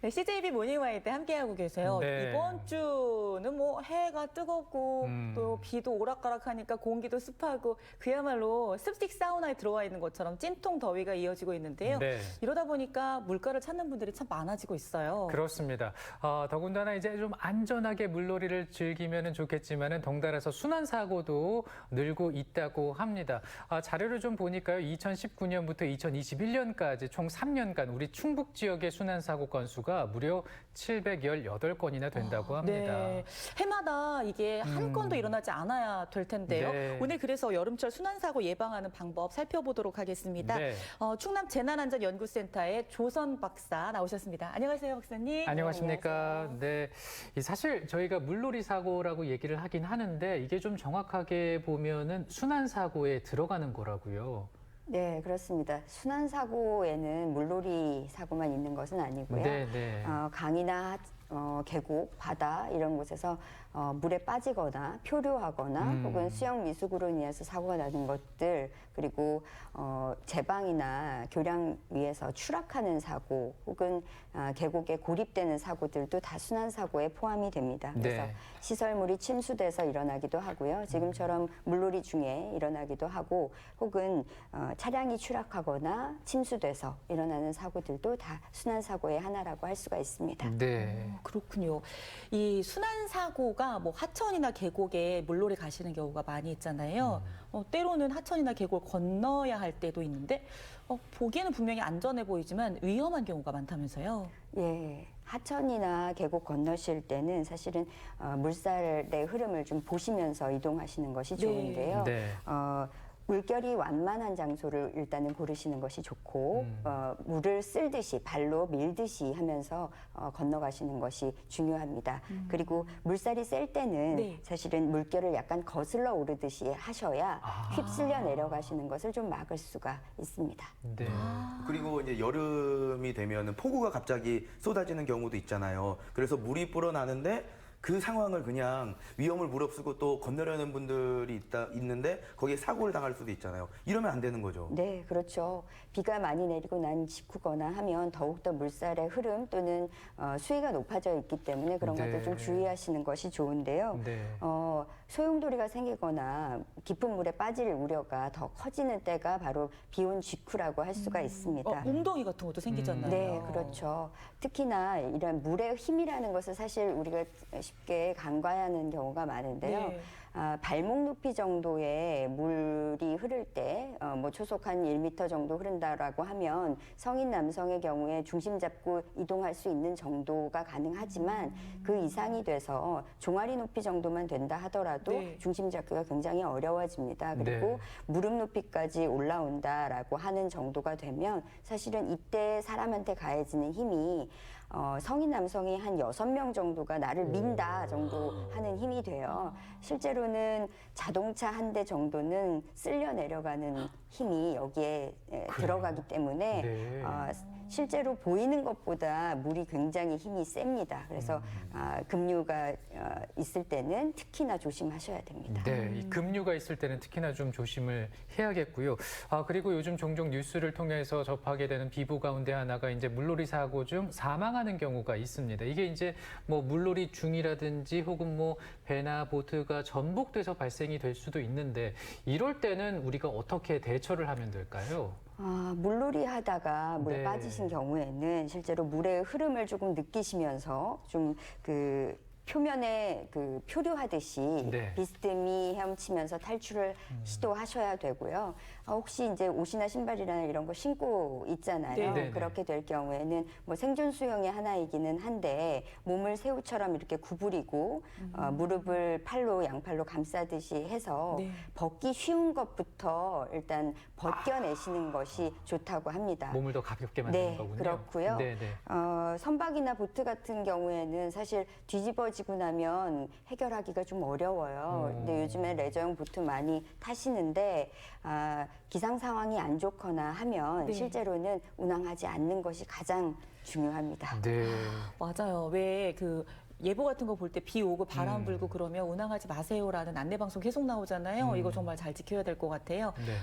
네, CJB 모닝와이드 함께하고 계세요. 네. 이번 주는 뭐 해가 뜨겁고 또 비도 오락가락하니까 공기도 습하고 그야말로 습식 사우나에 들어와 있는 것처럼 찜통 더위가 이어지고 있는데요. 네. 이러다 보니까 물가를 찾는 분들이 참 많아지고 있어요. 그렇습니다. 더군다나 이제 좀 안전하게 물놀이를 즐기면 좋겠지만은 덩달아서 순환 사고도 늘고 있다고 합니다. 자료를 좀 보니까요, 2019년부터 2021년까지 총 3년간 우리 충북 지역의 순환 사고 건수가 무려 718건이나 된다고 합니다. 네, 해마다 이게 한 건도 일어나지 않아야 될 텐데요. 네. 오늘 그래서 여름철 순환사고 예방하는 방법 살펴보도록 하겠습니다. 네. 충남 재난안전연구센터의 조선 박사 나오셨습니다. 안녕하세요, 박사님. 안녕하십니까. 네. 사실 저희가 물놀이 사고라고 얘기를 하긴 하는데 이게 좀 정확하게 보면은 순환 사고에 들어가는 거라고요. 네, 그렇습니다. 순환사고에는 물놀이 사고만 있는 것은 아니고요. 네. 강이나 계곡, 바다 이런 곳에서 물에 빠지거나 표류하거나 혹은 수영 미숙으로 인해서 사고가 나는 것들, 그리고 제방이나 교량 위에서 추락하는 사고 혹은 계곡에 고립되는 사고들도 다 순환사고에 포함이 됩니다. 그래서 네. 시설물이 침수돼서 일어나기도 하고요. 지금처럼 물놀이 중에 일어나기도 하고 혹은 차량이 추락하거나 침수돼서 일어나는 사고들도 다 순환사고의 하나라고 할 수가 있습니다. 네. 그렇군요. 이 순환사고가 뭐 하천이나 계곡에 물놀이 가시는 경우가 많이 있잖아요. 때로는 하천이나 계곡을 건너야 할 때도 있는데 보기에는 분명히 안전해 보이지만 위험한 경우가 많다면서요. 예, 하천이나 계곡 건너실 때는 사실은 물살의 흐름을 좀 보시면서 이동하시는 것이 좋은데요. 네. 물결이 완만한 장소를 일단은 고르시는 것이 좋고 물을 쓸듯이 발로 밀듯이 하면서 건너가시는 것이 중요합니다. 그리고 물살이 셀 때는 네. 사실은 물결을 약간 거슬러 오르듯이 하셔야 휩쓸려 내려가시는 것을 좀 막을 수가 있습니다. 네. 그리고 이제 여름이 되면은 폭우가 갑자기 쏟아지는 경우도 있잖아요. 그래서 물이 불어나는데 그 상황을 그냥 위험을 무릅쓰고 또 건너려는 분들이 있는데 거기에 사고를 당할 수도 있잖아요. 이러면 안 되는 거죠. 네, 그렇죠. 비가 많이 내리고 난 직후거나 하면 더욱더 물살의 흐름 또는 수위가 높아져 있기 때문에 그런 네. 것들 좀 주의하시는 것이 좋은데요. 네. 소용돌이가 생기거나 깊은 물에 빠질 우려가 더 커지는 때가 바로 비온 직후라고 할 수가 있습니다. 웅덩이 같은 것도 생기잖아요. 네, 그렇죠. 특히나 이런 물의 힘이라는 것을 사실 우리가 쉽게 간과하는 경우가 많은데요. 네. 발목 높이 정도의 물이 흐를 때, 뭐 초속 한 1m 정도 흐른다라고 하면 성인 남성의 경우에 중심 잡고 이동할 수 있는 정도가 가능하지만 그 이상이 돼서 종아리 높이 정도만 된다 하더라도 네. 중심 잡기가 굉장히 어려워집니다. 그리고 네. 무릎 높이까지 올라온다라고 하는 정도가 되면 사실은 이때 사람한테 가해지는 힘이 성인 남성이 한 6명 정도가 나를 민다 정도 하는 힘이 돼요. 실제로는 자동차 한 대 정도는 쓸려 내려가는 힘이 여기에 들어가기 때문에 네. 실제로 보이는 것보다 물이 굉장히 힘이 셉니다. 그래서 급류가 있을 때는 특히나 조심하셔야 됩니다. 네, 이 급류가 있을 때는 특히나 좀 조심을 해야겠고요. 그리고 요즘 종종 뉴스를 통해서 접하게 되는 비보 가운데 하나가 이제 물놀이 사고 중 사망하는 경우가 있습니다. 이게 이제 뭐 물놀이 중이라든지 혹은 뭐 배나 보트가 전복돼서 발생이 될 수도 있는데 이럴 때는 우리가 어떻게 대처를 하면 될까요? 물놀이 하다가 물에 네. 빠지신 경우에는 실제로 물의 흐름을 조금 느끼시면서 좀 표면에 표류하듯이 네. 비스듬히 헤엄치면서 탈출을 시도하셔야 되고요. 혹시 이제 옷이나 신발이나 이런 거 신고 있잖아요. 네. 그렇게 될 경우에는 뭐 생존 수영의 하나이기는 한데 몸을 새우처럼 이렇게 구부리고 무릎을 팔로 양팔로 감싸듯이 해서 네. 벗기 쉬운 것부터 일단 벗겨내시는 것이 좋다고 합니다. 몸을 더 가볍게 만드는 네, 거군요. 그렇고요. 네. 선박이나 보트 같은 경우에는 사실 뒤집어지고 나면 해결하기가 좀 어려워요. 근데 요즘에 레저용 보트 많이 타시는데 기상 상황이 안 좋거나 하면 네. 실제로는 운항하지 않는 것이 가장 중요합니다. 네. 맞아요. 왜 예보 같은 거 볼 때 비 오고 바람 불고 그러면 운항하지 마세요라는 안내 방송 계속 나오잖아요. 이거 정말 잘 지켜야 될 것 같아요. 네.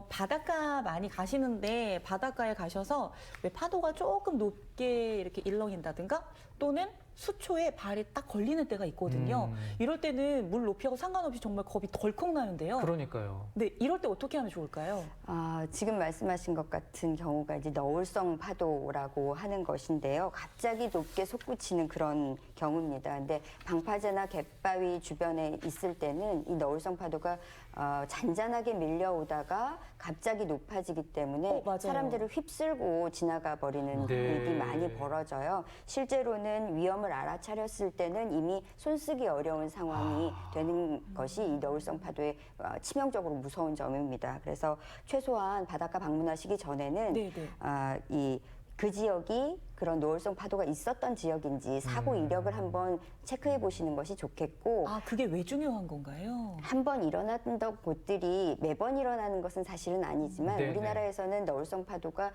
바닷가 많이 가시는데 바닷가에 가셔서 왜 파도가 조금 높게 이렇게 일렁인다든가 또는 수초에 발이 딱 걸리는 때가 있거든요. 이럴 때는 물 높이하고 상관없이 정말 겁이 덜컥 나는데요. 그러니까요. 네, 이럴 때 어떻게 하면 좋을까요? 지금 말씀하신 것 같은 경우가 이제 너울성 파도라고 하는 것인데요. 갑자기 높게 솟구치는 그런 경우입니다. 근데 방파제나 갯바위 주변에 있을 때는 이 너울성 파도가 잔잔하게 밀려오다가 갑자기 높아지기 때문에 맞아요. 사람들을 휩쓸고 지나가 버리는 네. 일이 많이 벌어져요. 실제로는 위험을 알아차렸을 때는 이미 손쓰기 어려운 상황이 되는 것이 이 너울성 파도의 치명적으로 무서운 점입니다. 그래서 최소한 바닷가 방문하시기 전에는 네네. 그 지역이 그런 노을성 파도가 있었던 지역인지 사고 이력을 한번 체크해 보시는 것이 좋겠고 그게 왜 중요한 건가요? 한 번 일어났던 곳들이 매번 일어나는 것은 사실은 아니지만 네네. 우리나라에서는 너울성 파도가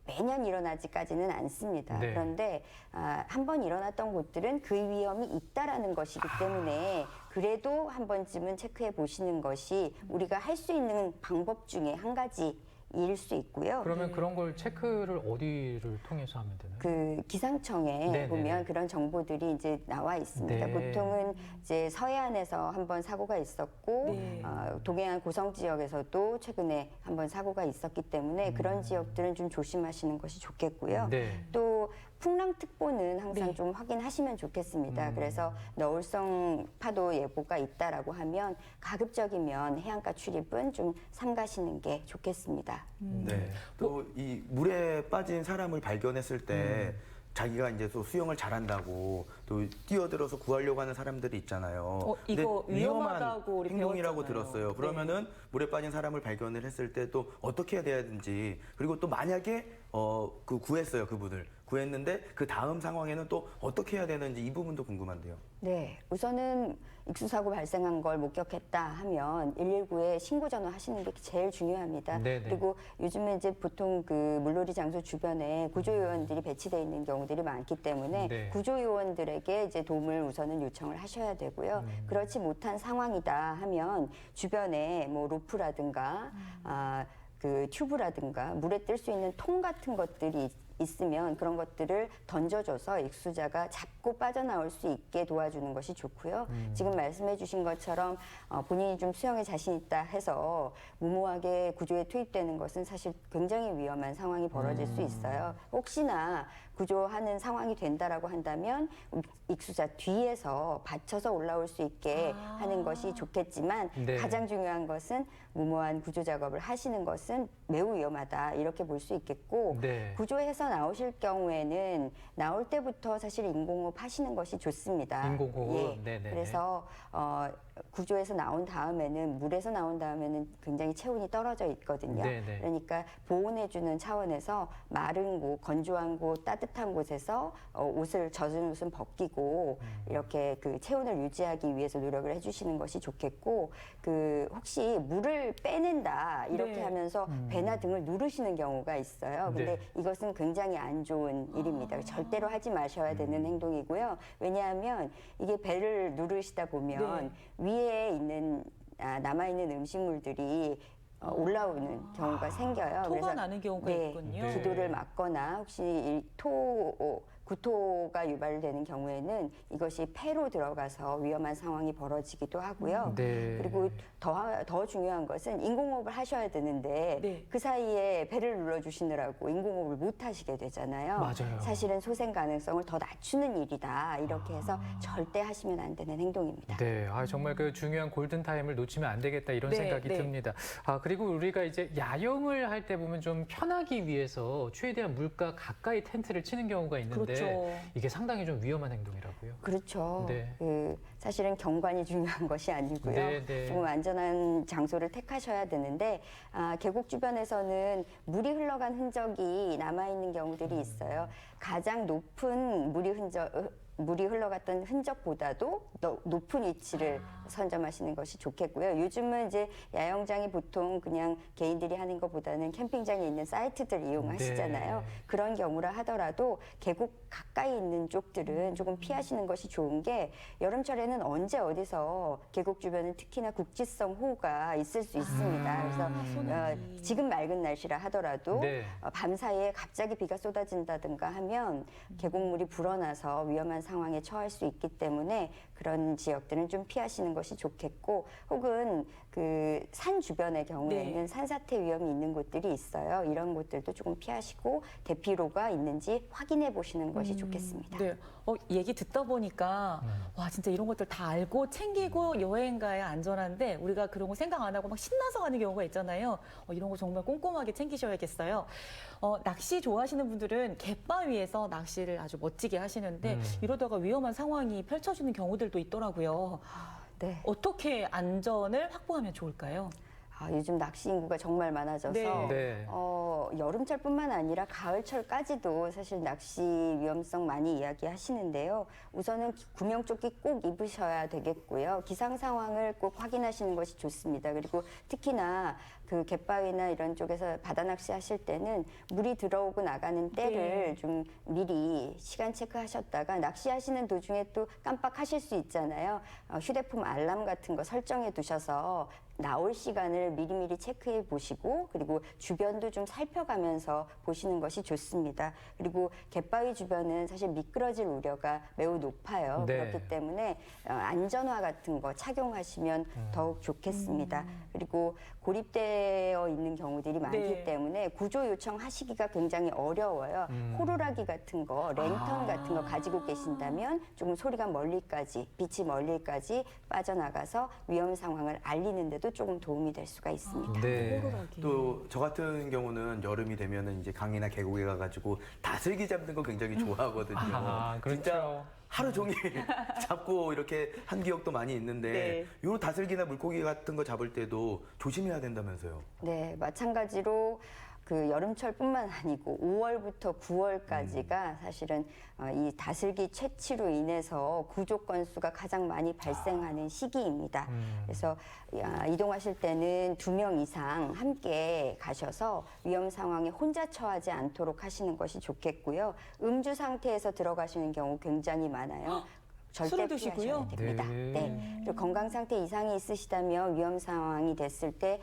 매년 일어나지까지는 않습니다. 네. 그런데 한 번 일어났던 곳들은 그 위험이 있다라는 것이기 때문에 그래도 한 번쯤은 체크해 보시는 것이 우리가 할 수 있는 방법 중에 한 가지 일 수 있고요. 그러면 그런 걸 체크를 어디를 통해서 하면 되나요? 그 기상청에 네네네. 보면 그런 정보들이 이제 나와 있습니다. 네. 보통은 이제 서해안에서 한번 사고가 있었고 네. 동해안 고성 지역에서도 최근에 한번 사고가 있었기 때문에 그런 지역들은 좀 조심하시는 것이 좋겠고요. 네. 또 풍랑특보는 항상 네. 좀 확인하시면 좋겠습니다. 그래서 너울성 파도 예보가 있다라고 하면 가급적이면 해안가 출입은 좀 삼가시는 게 좋겠습니다. 네. 또 이 물에 빠진 사람을 발견했을 때 자기가 이제 또 수영을 잘한다고 또 뛰어들어서 구하려고 하는 사람들이 있잖아요. 이거 근데 위험하다고 우리 행동이라고 배웠잖아요. 들었어요. 그러면은 물에 빠진 사람을 발견을 했을 때 또 어떻게 해야 되는지 그리고 또 만약에 구했어요, 그분을. 구했는데 그 다음 상황에는 또 어떻게 해야 되는지 이 부분도 궁금한데요. 네, 우선은 익수사고 발생한 걸 목격했다 하면 119에 신고 전화하시는 게 제일 중요합니다. 네네. 그리고 요즘에 이제 보통 그 물놀이 장소 주변에 구조요원들이 배치되어 있는 경우들이 많기 때문에 네. 구조요원들에게 이제 도움을 우선은 요청을 하셔야 되고요. 그렇지 못한 상황이다 하면 주변에 뭐 로프라든가 그 튜브라든가 물에 뜰 수 있는 통 같은 것들이 있으면 그런 것들을 던져줘서 익수자가 잡고 빠져나올 수 있게 도와주는 것이 좋고요. 지금 말씀해 주신 것처럼 본인이 좀 수영에 자신 있다 해서 무모하게 구조에 투입되는 것은 사실 굉장히 위험한 상황이 벌어질 수 있어요. 혹시나 구조하는 상황이 된다라고 한다면 익수자 뒤에서 받쳐서 올라올 수 있게 하는 것이 좋겠지만 네. 가장 중요한 것은 무모한 구조 작업을 하시는 것은 매우 위험하다 이렇게 볼 수 있겠고 네. 구조해서 나오실 경우에는 나올 때부터 사실 인공호흡 하시는 것이 좋습니다. 인공호흡, 네네. 그래서 구조에서 나온 다음에는 물에서 나온 다음에는 굉장히 체온이 떨어져 있거든요. 네네. 그러니까 보온해주는 차원에서 마른 곳, 건조한 곳, 따뜻한 곳에서 옷을 젖은 옷은 벗기고 이렇게 그 체온을 유지하기 위해서 노력을 해주시는 것이 좋겠고 그 혹시 물을 빼낸다 이렇게 네. 하면서 배나 등을 누르시는 경우가 있어요. 근데 네. 이것은 굉장히 안 좋은 일입니다. 절대로 하지 마셔야 되는 행동이고요. 왜냐하면 이게 배를 누르시다 보면 위에 있는 남아있는 음식물들이 올라오는 경우가 생겨요. 토가 나는 경우가 있군요. 네. 기도를 막거나 혹시 이 구토가 유발되는 경우에는 이것이 폐로 들어가서 위험한 상황이 벌어지기도 하고요. 네. 그리고 더 중요한 것은 인공호흡을 하셔야 되는데 네. 그 사이에 배를 눌러주시느라고 인공호흡을 못 하시게 되잖아요. 맞아요. 사실은 소생 가능성을 더 낮추는 일이다. 이렇게 해서 절대 하시면 안 되는 행동입니다. 네, 정말 그 중요한 골든 타임을 놓치면 안 되겠다 이런 네, 생각이 네. 듭니다. 그리고 우리가 이제 야영을 할 때 보면 좀 편하기 위해서 최대한 물가 가까이 텐트를 치는 경우가 있는데 그렇죠. 이게 상당히 좀 위험한 행동이라고요. 그렇죠. 네. 사실은 경관이 중요한 것이 아니고요. 네, 네. 조금 안전한 장소를 택하셔야 되는데 계곡 주변에서는 물이 흘러간 흔적이 남아있는 경우들이 있어요. 가장 높은 물이 흘러갔던 흔적보다도 더 높은 위치를 선점하시는 것이 좋겠고요. 요즘은 이제 야영장이 보통 그냥 개인들이 하는 것보다는 캠핑장에 있는 사이트들 이용하시잖아요. 네. 그런 경우라 하더라도 계곡 가까이 있는 쪽들은 조금 피하시는 것이 좋은 게 여름철에는 언제 어디서 계곡 주변은 특히나 국지성 호우가 있을 수 있습니다. 그래서 소나기. 지금 맑은 날씨라 하더라도 네. 밤 사이에 갑자기 비가 쏟아진다든가 하면 계곡물이 불어나서 위험한 상황에 처할 수 있기 때문에 그런 지역들은 좀 피하시는 것이 좋겠고 혹은 그 산 주변의 경우에는 네. 산사태 위험이 있는 곳들이 있어요. 이런 곳들도 조금 피하시고 대피로가 있는지 확인해 보시는 것이 좋겠습니다. 네. 얘기 듣다 보니까 와 진짜 이런 것들 다 알고 챙기고 여행 가야 안전한데 우리가 그런 거 생각 안 하고 막 신나서 가는 경우가 있잖아요. 이런 거 정말 꼼꼼하게 챙기셔야겠어요. 낚시 좋아하시는 분들은 갯바위에서 낚시를 아주 멋지게 하시는데 이러다가 위험한 상황이 펼쳐지는 경우들도 있더라고요. 네. 어떻게 안전을 확보하면 좋을까요? 요즘 낚시 인구가 정말 많아져서 네. 네. 여름철뿐만 아니라 가을철까지도 사실 낚시 위험성 많이 이야기하시는데요. 우선은 구명조끼 꼭 입으셔야 되겠고요. 기상 상황을 꼭 확인하시는 것이 좋습니다. 그리고 특히나 그 갯바위나 이런 쪽에서 바다 낚시하실 때는 물이 들어오고 나가는 때를 네. 좀 미리 시간 체크하셨다가 낚시하시는 도중에 또 깜빡하실 수 있잖아요. 휴대폰 알람 같은 거 설정해 두셔서 나올 시간을 미리미리 체크해 보시고 그리고 주변도 좀 살펴가면서 보시는 것이 좋습니다. 그리고 갯바위 주변은 사실 미끄러질 우려가 매우 높아요. 네. 그렇기 때문에 안전화 같은 거 착용하시면 더욱 좋겠습니다. 그리고 고립되어 있는 경우들이 많기 네. 때문에 구조 요청하시기가 굉장히 어려워요. 호루라기 같은 거, 랜턴 같은 거 가지고 계신다면 조금 소리가 멀리까지, 빛이 멀리까지 빠져나가서 위험 상황을 알리는데도 조금 도움이 될 수가 있습니다. 네. 호루라기. 또 저 같은 경우는 여름이 되면은 이제 강이나 계곡에 가가지고 다슬기 잡는 거 굉장히 좋아하거든요. 아, 그렇죠. 진짜 하루 종일 잡고 이렇게 한 기억도 많이 있는데 네. 요 다슬기나 물고기 같은 거 잡을 때도 조심해야 된다면서요. 네, 마찬가지로 그 여름철뿐만 아니고 5월부터 9월까지가 사실은 이 다슬기 채취로 인해서 구조 건수가 가장 많이 발생하는 시기입니다. 그래서 이동하실 때는 2명 이상 함께 가셔서 위험 상황에 혼자 처하지 않도록 하시는 것이 좋겠고요. 음주 상태에서 들어가시는 경우 굉장히 많아요. 절대 술을 드시고요? 피하셔야 됩니다. 네. 네. 그리고 건강 상태 이상이 있으시다면 위험 상황이 됐을 때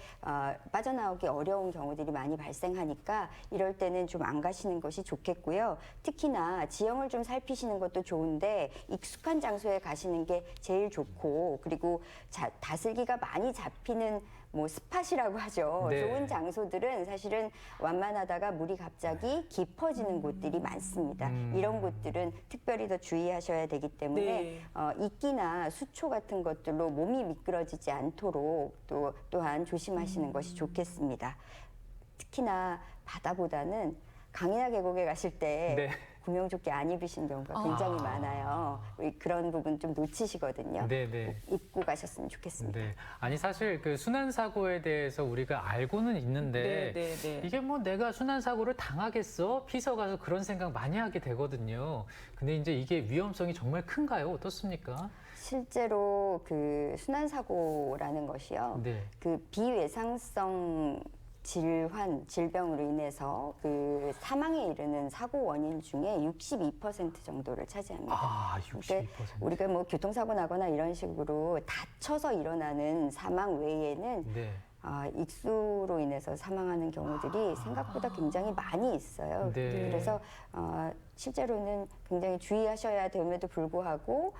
빠져나오기 어려운 경우들이 많이 발생하니까 이럴 때는 좀 안 가시는 것이 좋겠고요. 특히나 지형을 좀 살피시는 것도 좋은데 익숙한 장소에 가시는 게 제일 좋고 그리고 다슬기가 많이 잡히는 뭐 스팟이라고 하죠. 네. 좋은 장소들은 사실은 완만하다가 물이 갑자기 깊어지는 곳들이 많습니다. 이런 곳들은 특별히 더 주의하셔야 되기 때문에 네. 이끼나 수초 같은 것들로 몸이 미끄러지지 않도록 또한 조심하시는 것이 좋겠습니다. 특히나 바다보다는 강이나 계곡에 가실 때 네. 구명조끼 안 입으신 경우가 굉장히 많아요. 그런 부분 좀 놓치시거든요. 네, 네. 꼭 입고 가셨으면 좋겠습니다. 네. 아니 사실 그 순환 사고에 대해서 우리가 알고는 있는데 네, 네, 네. 이게 뭐 내가 순환 사고를 당하겠어? 피서 가서 그런 생각 많이 하게 되거든요. 근데 이제 이게 위험성이 정말 큰가요? 어떻습니까? 실제로 그 순환사고라는 것이요. 네. 그 비외상성 질병으로 인해서 그 사망에 이르는 사고 원인 중에 62% 정도를 차지합니다. 아, 62%. 우리가 뭐 교통사고 나거나 이런 식으로 다쳐서 일어나는 사망 외에는 네. 익수로 인해서 사망하는 경우들이 생각보다 굉장히 많이 있어요. 네. 그래서 실제로는 굉장히 주의하셔야 됨에도 불구하고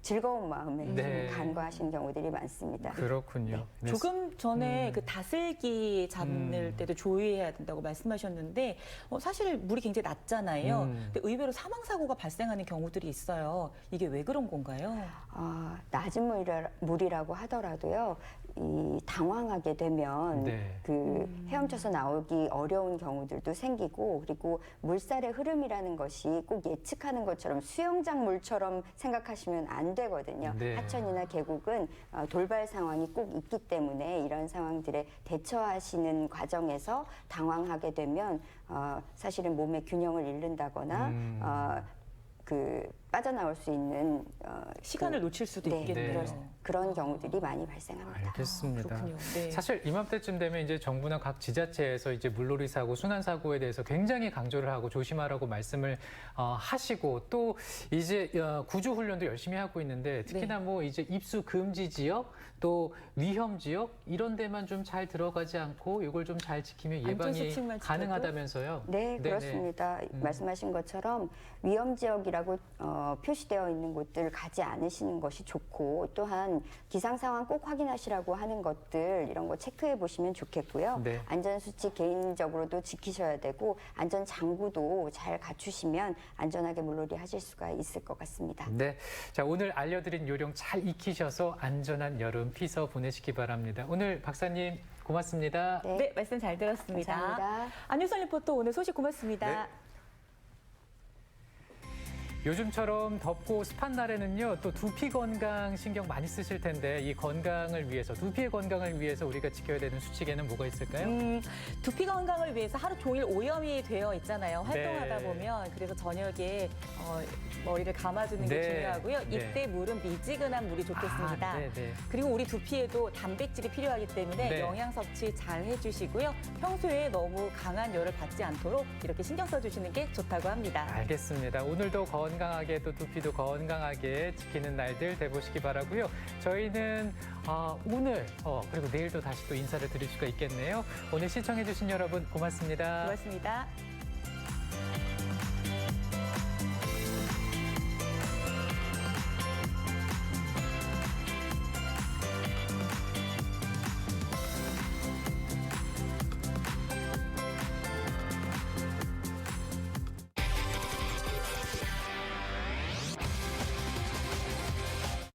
즐거운 마음에 네. 간과하시는 경우들이 많습니다. 그렇군요. 네. 조금 전에 그 다슬기 잡는 때도 주의해야 된다고 말씀하셨는데 사실 물이 굉장히 낮잖아요. 근데 의외로 사망 사고가 발생하는 경우들이 있어요. 이게 왜 그런 건가요? 낮은 물이라고 하더라도요. 이 당황하게 되면 네. 그 헤엄쳐서 나오기 어려운 경우들도 생기고 그리고 물살의 흐름이라는 것이 꼭 예측하는 것처럼 수영장 물처럼 생각하시면 안 되거든요. 네. 하천이나 계곡은 돌발 상황이 꼭 있기 때문에 이런 상황들에 대처하시는 과정에서 당황하게 되면 사실은 몸의 균형을 잃는다거나 그 빠져나올 수 있는 시간을 놓칠 수도 네, 있겠네요. 그런 경우들이 많이 발생합니다. 알겠습니다. 그렇군요. 네. 사실 이맘때쯤 되면 이제 정부나 각 지자체에서 이제 물놀이 사고, 순환 사고에 대해서 굉장히 강조를 하고 조심하라고 말씀을 하시고 또 이제 구조 훈련도 열심히 하고 있는데 특히나 뭐 이제 입수 금지 지역 또 위험 지역 이런 데만 좀 잘 들어가지 않고 이걸 좀 잘 지키면 예방이 안전수칙만 지켜도? 가능하다면서요? 네, 네네. 그렇습니다. 말씀하신 것처럼 위험 지역이라고 표시되어 있는 곳들 가지 않으시는 것이 좋고 또한 기상 상황 꼭 확인하시라고 하는 것들 이런 거 체크해 보시면 좋겠고요. 네. 안전 수칙 개인적으로도 지키셔야 되고 안전 장구도 잘 갖추시면 안전하게 물놀이 하실 수가 있을 것 같습니다. 네. 자, 오늘 알려드린 요령 잘 익히셔서 안전한 여름 피서 보내시기 바랍니다. 오늘 박사님 고맙습니다. 네. 네, 말씀 잘 들었습니다. 감사합니다. 안유선 리포터 오늘 소식 고맙습니다. 네. 요즘처럼 덥고 습한 날에는요, 또 두피 건강 신경 많이 쓰실 텐데 이 건강을 위해서, 두피의 건강을 위해서 우리가 지켜야 되는 수칙에는 뭐가 있을까요? 두피 건강을 위해서 하루 종일 오염이 되어 있잖아요. 활동하다 네. 보면. 그래서 저녁에 머리를 감아주는 게 네. 중요하고요. 네. 이때 물은 미지근한 물이 좋겠습니다. 아, 네, 네. 그리고 우리 두피에도 단백질이 필요하기 때문에 네. 영양 섭취 잘 해주시고요. 평소에 너무 강한 열을 받지 않도록 이렇게 신경 써주시는 게 좋다고 합니다. 알겠습니다. 오늘도 건강하게 또 두피도 건강하게 지키는 날들 되보시기 바라고요. 저희는 오늘 그리고 내일도 다시 또 인사를 드릴 수가 있겠네요. 오늘 시청해주신 여러분 고맙습니다. 고맙습니다.